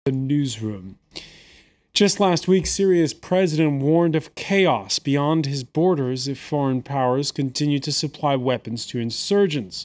The newsroom. Just last week, Syria's president warned of chaos beyond his borders if foreign powers continue to supply weapons to insurgents.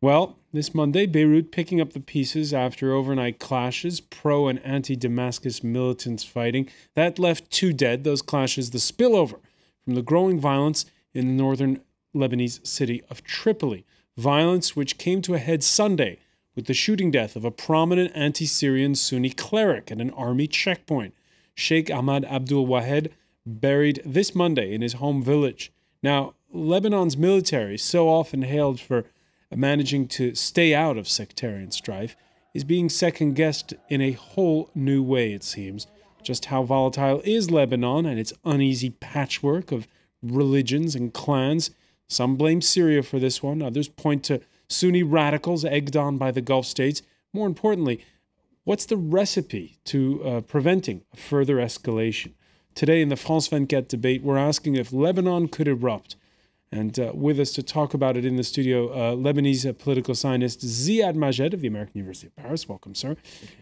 Well, this Monday, Beirut picking up the pieces after overnight clashes, pro- and anti-Damascus militants fighting. That left 2 dead. Those clashes, the spillover from the growing violence in the northern Lebanese city of Tripoli. Violence which came to a head Sunday with the shooting death of a prominent anti-Syrian Sunni cleric at an army checkpoint. Sheikh Ahmad Abdul Wahed buried this Monday in his home village. Now, Lebanon's military, so often hailed for managing to stay out of sectarian strife, is being second-guessed in a whole new way, it seems. Just how volatile is Lebanon and its uneasy patchwork of religions and clans? Some blame Syria for this one. Others point to Sunni radicals egged on by the Gulf states. More importantly, what's the recipe to preventing a further escalation? Today in the France 24 debate, we're asking if Lebanon could erupt. And with us to talk about it in the studio, Lebanese political scientist Ziad Majed of the American University of Paris. Welcome, sir.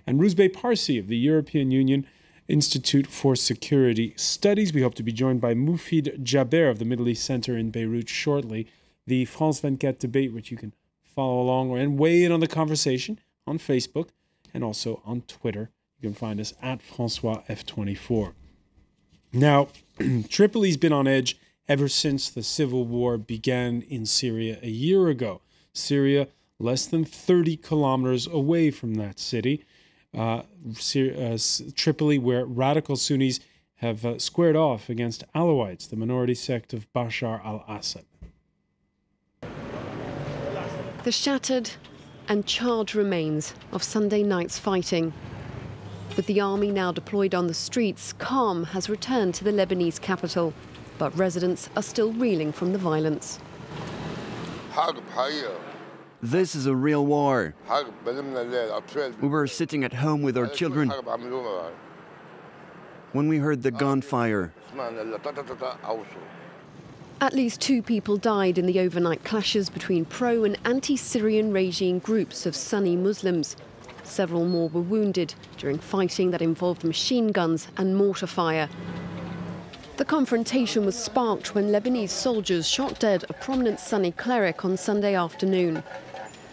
And Rouzbeh Parsi of the European Union Institute for Security Studies. We hope to be joined by Mufid Jaber of the Middle East Center in Beirut shortly. The France 24 debate, which you can follow along and weigh in on the conversation on Facebook and also on Twitter. You can find us at François F24. Now, Tripoli's been on edge ever since the civil war began in Syria a year ago. Syria, less than 30 kilometers away from that city. Tripoli, where radical Sunnis have squared off against Alawites, the minority sect of Bashar al-Assad. The shattered and charred remains of Sunday night's fighting. With the army now deployed on the streets, calm has returned to the Lebanese capital, but residents are still reeling from the violence. This is a real war. We were sitting at home with our children when we heard the gunfire. At least 2 people died in the overnight clashes between pro- and anti-Syrian regime groups of Sunni Muslims. Several more were wounded during fighting that involved machine guns and mortar fire. The confrontation was sparked when Lebanese soldiers shot dead a prominent Sunni cleric on Sunday afternoon.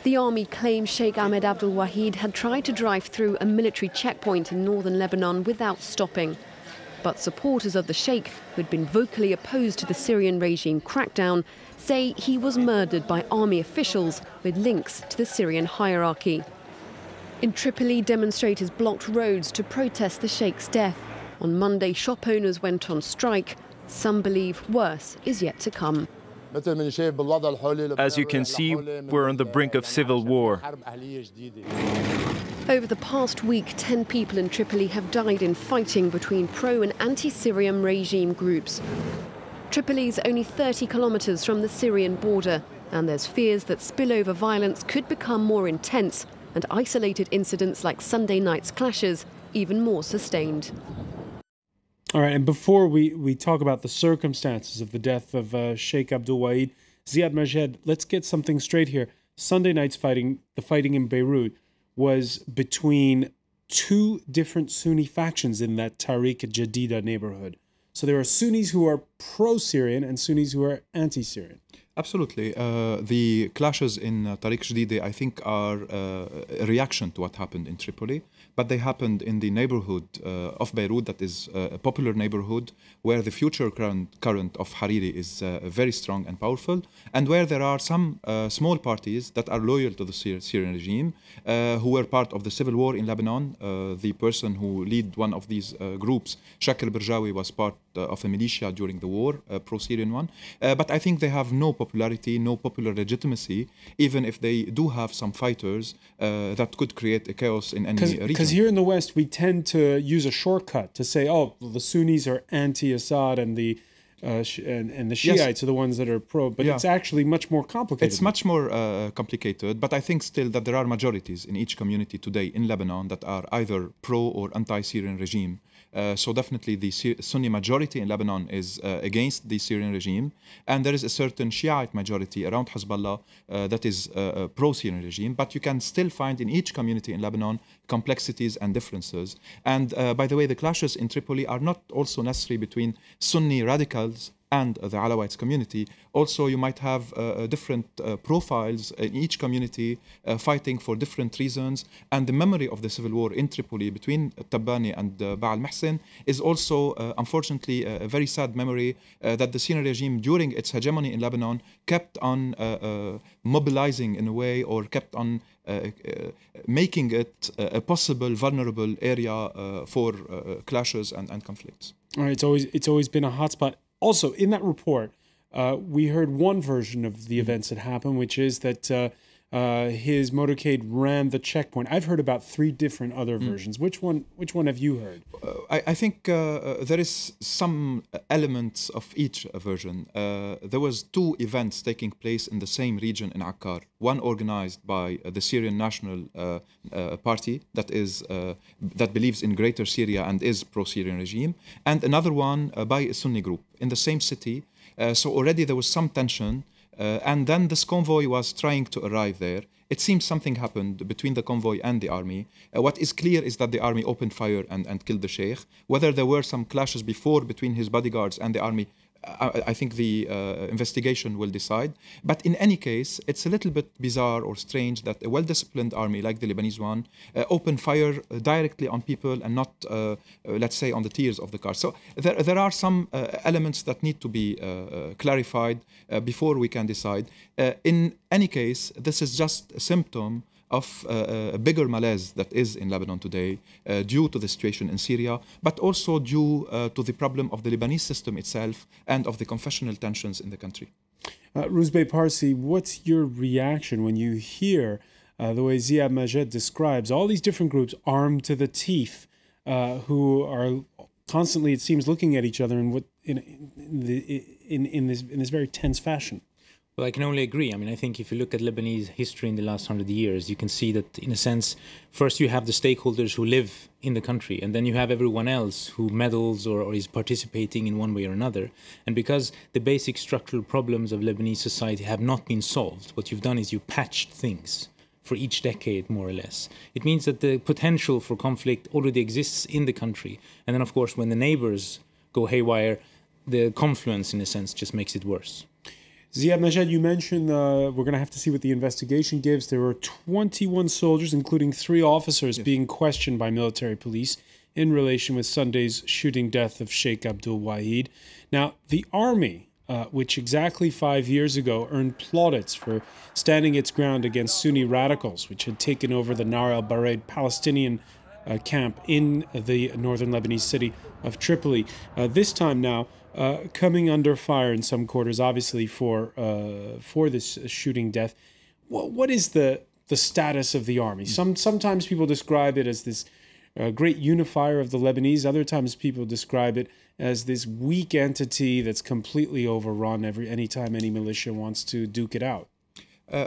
The army claims Sheikh Ahmed Abdul Wahed had tried to drive through a military checkpoint in northern Lebanon without stopping. But supporters of the sheikh, who had been vocally opposed to the Syrian regime crackdown, say he was murdered by army officials with links to the Syrian hierarchy. In Tripoli, demonstrators blocked roads to protest the sheikh's death. On Monday, shop owners went on strike. Some believe worse is yet to come. As you can see, we're on the brink of civil war. Over the past week, 10 people in Tripoli have died in fighting between pro- and anti-Syrian regime groups. Tripoli is only 30 kilometers from the Syrian border, and there's fears that spillover violence could become more intense and isolated incidents like Sunday night's clashes even more sustained. All right, and before we talk about the circumstances of the death of Sheikh Abdul Wahed, Ziad Majed, let's get something straight here. Sunday night's fighting, the fighting in Beirut, was between 2 different Sunni factions in that Tariq Jadida neighborhood. So there are Sunnis who are pro-Syrian and Sunnis who are anti-Syrian. Absolutely. The clashes in Tariq Jadida, I think, are a reaction to what happened in Tripoli, but they happened in the neighborhood of Beirut that is a popular neighborhood where the future current of Hariri is very strong and powerful, and where there are some small parties that are loyal to the Syrian regime, who were part of the civil war in Lebanon. The person who led one of these groups, Shakir Berjawi, was part of a militia during the war, a pro-Syrian one. But I think they have no popularity, no popular legitimacy, even if they do have some fighters that could create a chaos in any region. Because here in the West, we tend to use a shortcut to say, oh, the Sunnis are anti-Assad and the and the Shiites are the ones that are pro, but it's actually much more complicated. It's much more complicated, but I think still that there are majorities in each community today in Lebanon that are either pro or anti-Syrian regime. So definitely the Sunni majority in Lebanon is against the Syrian regime, and there is a certain Shiite majority around Hezbollah that is pro-Syrian regime, but you can still find in each community in Lebanon complexities and differences. And by the way, the clashes in Tripoli are not also necessary between Sunni radicals and the Alawites community. Also, you might have different profiles in each community fighting for different reasons. And the memory of the civil war in Tripoli between Tabbani and Baal Mahsen is also, unfortunately, a very sad memory that the Syrian regime, during its hegemony in Lebanon, kept on mobilizing in a way, or kept on making it a possible vulnerable area for clashes and conflicts. All right, it's always been a hotspot. Also, in that report, we heard one version of the events that happened, which is that his motorcade ran the checkpoint. I've heard about 3 different other versions. Which one have you heard? I think there is some elements of each version. There was 2 events taking place in the same region in Akkar. One organized by the Syrian National Party that believes in Greater Syria and is pro-Syrian regime, and another one by a Sunni group in the same city. So already there was some tension. And then this convoy was trying to arrive there. It seems something happened between the convoy and the army. What is clear is that the army opened fire and killed the sheikh. Whether there were some clashes before between his bodyguards and the army, I think the investigation will decide. But in any case, it's a little bit bizarre or strange that a well-disciplined army like the Lebanese one opened fire directly on people and not, let's say, on the tiers of the car. So there are some elements that need to be clarified before we can decide. In any case, this is just a symptom of a bigger malaise that is in Lebanon today due to the situation in Syria, but also due to the problem of the Lebanese system itself and of the confessional tensions in the country. Rouzbeh Parsi, what's your reaction when you hear the way Ziad Majed describes all these different groups armed to the teeth who are constantly, it seems, looking at each other in this very tense fashion? Well, I can only agree. I mean, I think if you look at Lebanese history in the last 100 years, you can see that, in a sense, first you have the stakeholders who live in the country, and then you have everyone else who meddles or is participating in one way or another. And because the basic structural problems of Lebanese society have not been solved, what you've done is you patched things for each decade, more or less. It means that the potential for conflict already exists in the country. And then, of course, when the neighbors go haywire, the confluence, in a sense, just makes it worse. Ziad Majed, you mentioned we're going to have to see what the investigation gives. There were 21 soldiers, including 3 officers, being questioned by military police in relation with Sunday's shooting death of Sheikh Abdul Wahid. Now, the army, which exactly 5 years ago earned plaudits for standing its ground against Sunni radicals, which had taken over the Nar el-Bared Palestinian camp in the northern Lebanese city of Tripoli, this time now coming under fire in some quarters, obviously for this shooting death. What is the status of the army? Sometimes people describe it as this great unifier of the Lebanese. Other times people describe it as this weak entity that's completely overrun anytime any militia wants to duke it out.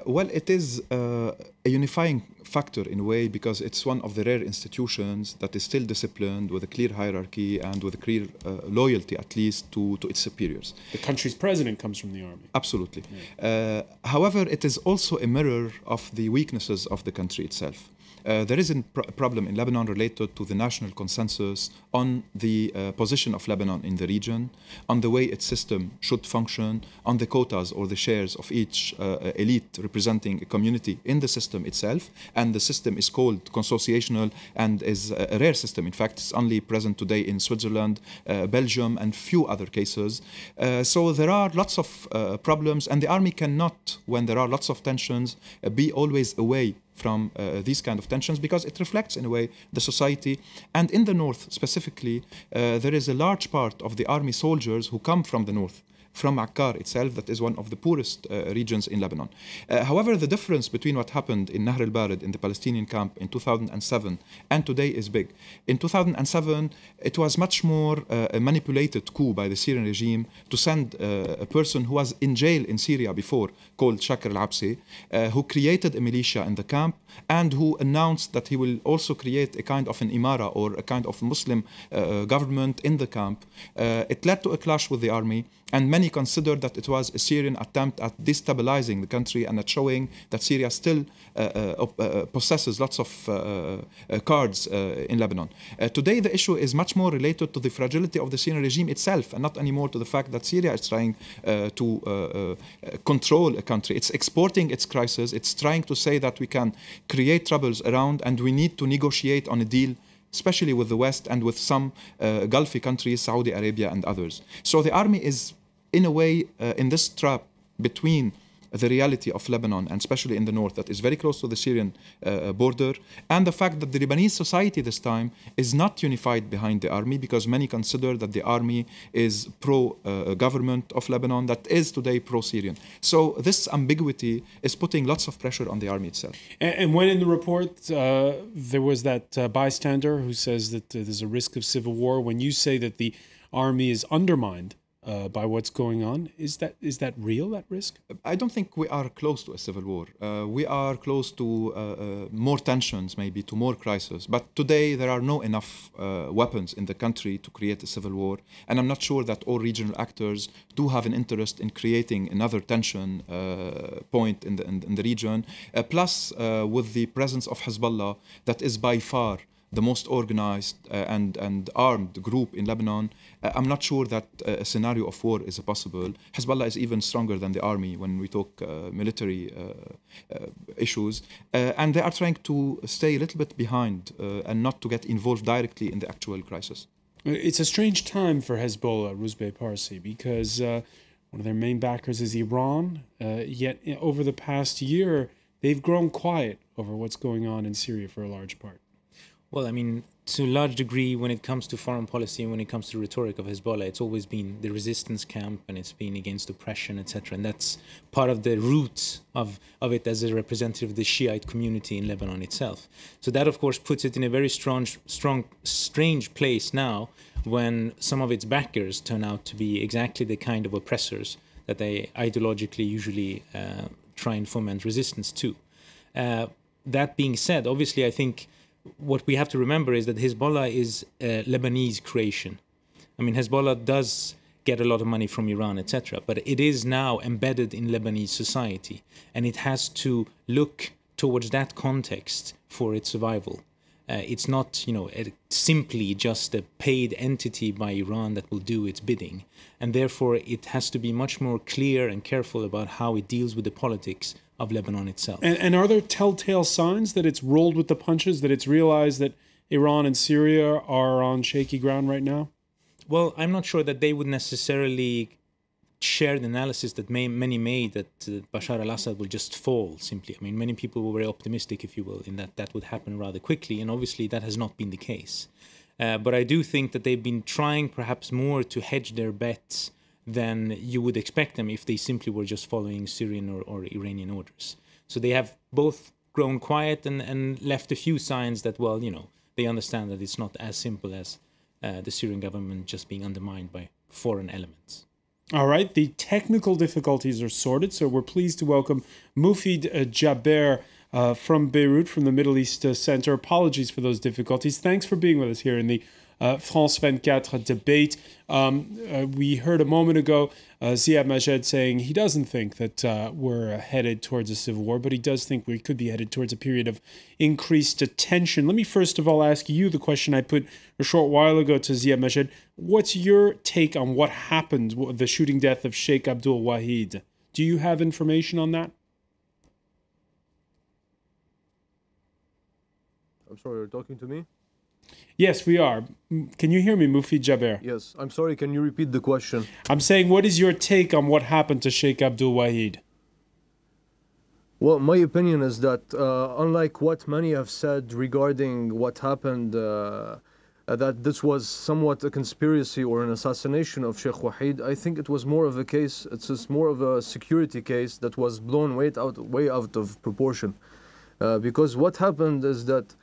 Well, it is a unifying factor in a way, because it's one of the rare institutions that is still disciplined with a clear hierarchy and with a clear loyalty, at least, to its superiors. The country's president comes from the army. Absolutely. Yeah. However, it is also a mirror of the weaknesses of the country itself. There is a problem in Lebanon related to the national consensus on the position of Lebanon in the region, on the way its system should function, on the quotas or the shares of each elite representing a community in the system itself. And the system is called consociational and is a rare system. In fact, it's only present today in Switzerland, Belgium, and few other cases. So there are lots of problems, and the army cannot, when there are lots of tensions, be always away from these kind of tensions, because it reflects in a way the society. And in the north specifically, there is a large part of the army soldiers who come from the north. from Akkar itself, that is one of the poorest regions in Lebanon. However, the difference between what happened in Nahr al-Barid, in the Palestinian camp in 2007, and today is big. In 2007, it was much more a manipulated coup by the Syrian regime to send a person who was in jail in Syria before, called Shakir al-Absi, who created a militia in the camp and who announced that he will also create a kind of an imara, or a kind of Muslim government in the camp. It led to a clash with the army, and many considered that it was a Syrian attempt at destabilizing the country and at showing that Syria still possesses lots of cards in Lebanon. Today, the issue is much more related to the fragility of the Syrian regime itself, and not anymore to the fact that Syria is trying to control a country. It's exporting its crisis. It's trying to say that we can create troubles around, and we need to negotiate on a deal, especially with the West and with some Gulfi countries, Saudi Arabia and others. So the army is, in a way, in this trap between the reality of Lebanon, and especially in the north, that is very close to the Syrian border, and the fact that the Lebanese society this time is not unified behind the army, because many consider that the army is pro-government of Lebanon, that is today pro-Syrian. So this ambiguity is putting lots of pressure on the army itself. And when in the report there was that bystander who says that there's a risk of civil war, when you say that the army is undermined by what's going on, is that real, that risk? I don't think we are close to a civil war. We are close to more tensions, maybe to more crisis. But today there are no enough weapons in the country to create a civil war, and I'm not sure that all regional actors do have an interest in creating another tension point in the region. Plus, with the presence of Hezbollah, that is by far the most organized and armed group in Lebanon, I'm not sure that a scenario of war is possible. Hezbollah is even stronger than the army when we talk military issues. And they are trying to stay a little bit behind and not to get involved directly in the actual crisis. It's a strange time for Hezbollah, Rouzbeh Parsi, because one of their main backers is Iran. Yet over the past year, they've grown quiet over what's going on in Syria for a large part. Well, I mean, to a large degree, when it comes to foreign policy and when it comes to rhetoric of Hezbollah, it's always been the resistance camp, and it's been against oppression, etc. And that's part of the roots of it as a representative of the Shiite community in Lebanon itself. So that, of course, puts it in a very strange place now, when some of its backers turn out to be exactly the kind of oppressors that they ideologically usually try and foment resistance to. That being said, obviously, I think what we have to remember is that Hezbollah is a Lebanese creation. I mean, Hezbollah does get a lot of money from Iran, etc., but it is now embedded in Lebanese society, and it has to look towards that context for its survival. It's not, simply just a paid entity by Iran that will do its bidding, and therefore it has to be much more clear and careful about how it deals with the politics of Lebanon itself. And are there telltale signs that it's rolled with the punches, that it's realized that Iran and Syria are on shaky ground right now? Well, I'm not sure that they would necessarily share the analysis that many made, that Bashar al-Assad will just fall, simply. I mean, many people were very optimistic, if you will, in that would happen rather quickly, and obviously that has not been the case. But I do think that they've been trying perhaps more to hedge their bets than you would expect them if they simply were just following Syrian or Iranian orders. So they have both grown quiet and left a few signs that, well, they understand that it's not as simple as the Syrian government just being undermined by foreign elements. All right, the technical difficulties are sorted, so we're pleased to welcome Mufid Jaber from Beirut, from the Middle East Center. Apologies for those difficulties. Thanks for being with us here in the France 24 debate. We heard a moment ago Ziad Majed saying he doesn't think that we're headed towards a civil war, but he does think we could be headed towards a period of increased tension. Let me first of all ask you the question I put a short while ago to Ziad Majed. What's your take on what happened, the shooting death of Sheikh Abdul Wahid? Do you have information on that? I'm sorry, you're talking to me? Yes, we are. Can you hear me, Mufid Jaber? Yes, I'm sorry, can you repeat the question? I'm saying, what is your take on what happened to Sheikh Abdul Wahid? Well, my opinion is that unlike what many have said regarding what happened that this was somewhat a conspiracy or an assassination of Sheikh Wahid. I think it was more of a case, it's just more of a security case that was blown way out of proportion. Because what happened is that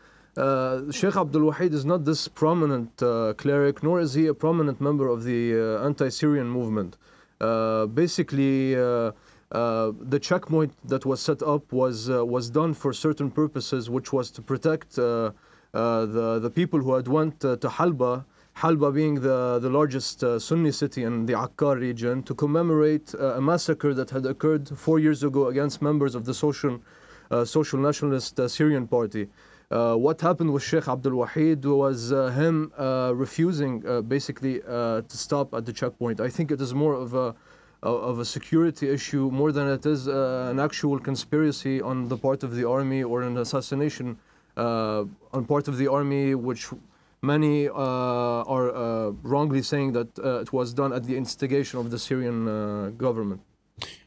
Sheikh Abdul Wahid is not this prominent cleric, nor is he a prominent member of the anti-Syrian movement. Basically, the checkpoint that was set up was done for certain purposes, which was to protect the people who had went to Halba being the largest Sunni city in the Akkar region, to commemorate a massacre that had occurred 4 years ago against members of the social nationalist Syrian party. What happened with Sheikh Abdul Wahid was him refusing basically to stop at the checkpoint. I think it is more of a security issue more than it is an actual conspiracy on the part of the army or an assassination on part of the army, which many are wrongly saying that it was done at the instigation of the Syrian government.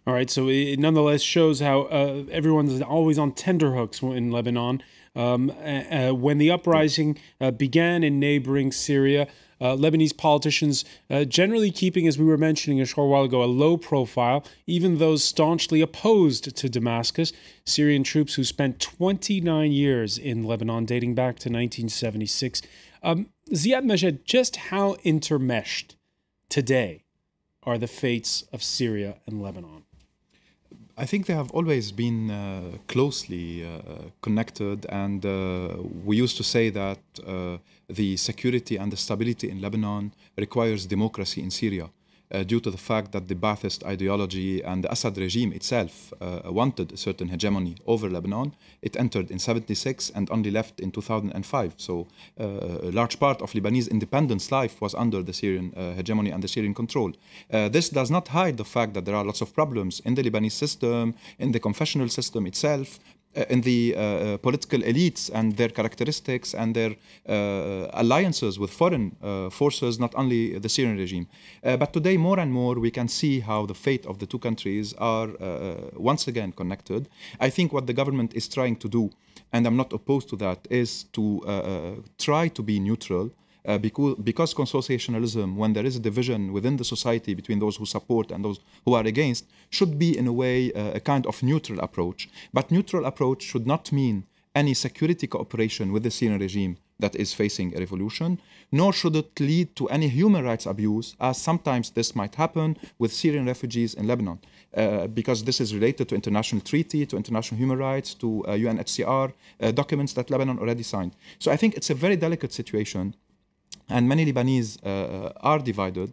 All right, so it nonetheless shows how everyone's always on tenterhooks in Lebanon. When the uprising began in neighboring Syria, Lebanese politicians generally keeping, as we were mentioning a short while ago, a low profile, even those staunchly opposed to Damascus. Syrian troops who spent 29 years in Lebanon, dating back to 1976. Ziad Majed, just how intermeshed today are the fates of Syria and Lebanon? I think they have always been closely connected, and we used to say that the security and the stability in Lebanon requires democracy in Syria, due to the fact that the Ba'athist ideology and the Assad regime itself wanted a certain hegemony over Lebanon. It entered in '76 and only left in 2005. So a large part of Lebanese independence life was under the Syrian hegemony and the Syrian control. This does not hide the fact that there are lots of problems in the Lebanese system, in the confessional system itself, in the political elites and their characteristics and their alliances with foreign forces, not only the Syrian regime. But today, more and more, we can see how the fate of the two countries are once again connected. I think what the government is trying to do, and I'm not opposed to that, is to try to be neutral. Because consociationalism, when there is a division within the society between those who support and those who are against, should be in a way a kind of neutral approach. But neutral approach should not mean any security cooperation with the Syrian regime that is facing a revolution, nor should it lead to any human rights abuse, as sometimes this might happen with Syrian refugees in Lebanon, because this is related to international treaty, to international human rights, to UNHCR documents that Lebanon already signed. So I think it's a very delicate situation. And many Lebanese are divided.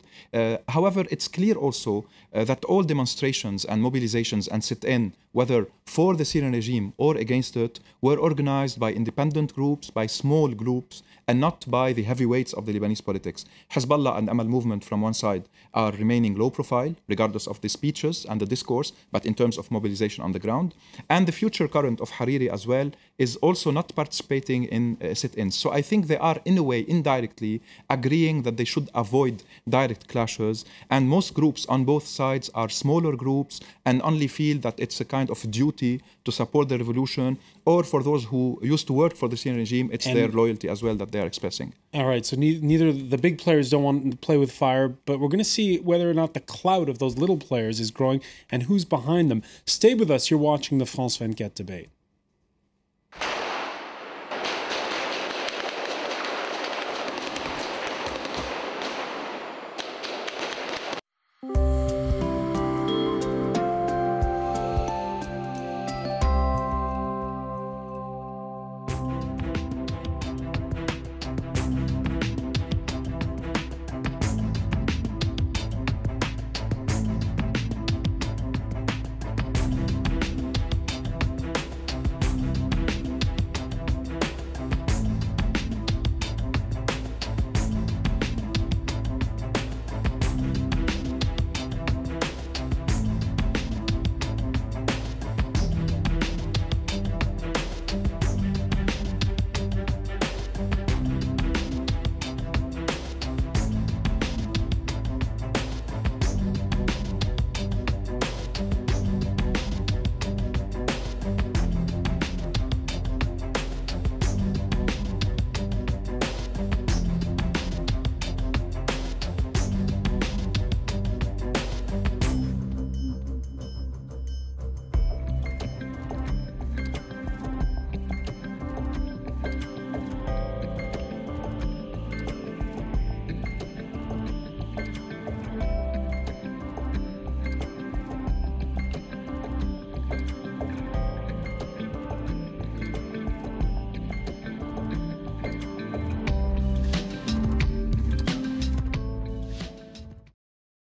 However, it's clear also that all demonstrations and mobilizations and sit-in, whether for the Syrian regime or against it, were organized by independent groups, by small groups, and not by the heavyweights of the Lebanese politics. Hezbollah and Amal movement from one side are remaining low profile, regardless of the speeches and the discourse, but in terms of mobilization on the ground. And the future current of Hariri as well is also not participating in sit-ins. So I think they are, in a way, indirectly agreeing that they should avoid direct clashes. And most groups on both sides are smaller groups and only feel that it's a kind of duty to support the revolution, or for those who used to work for the Syrian regime, it's their loyalty as well that they are expressing. All right, so neither the big players don't want to play with fire, but we're going to see whether or not the clout of those little players is growing and who's behind them. Stay with us. You're watching the France 24 debate.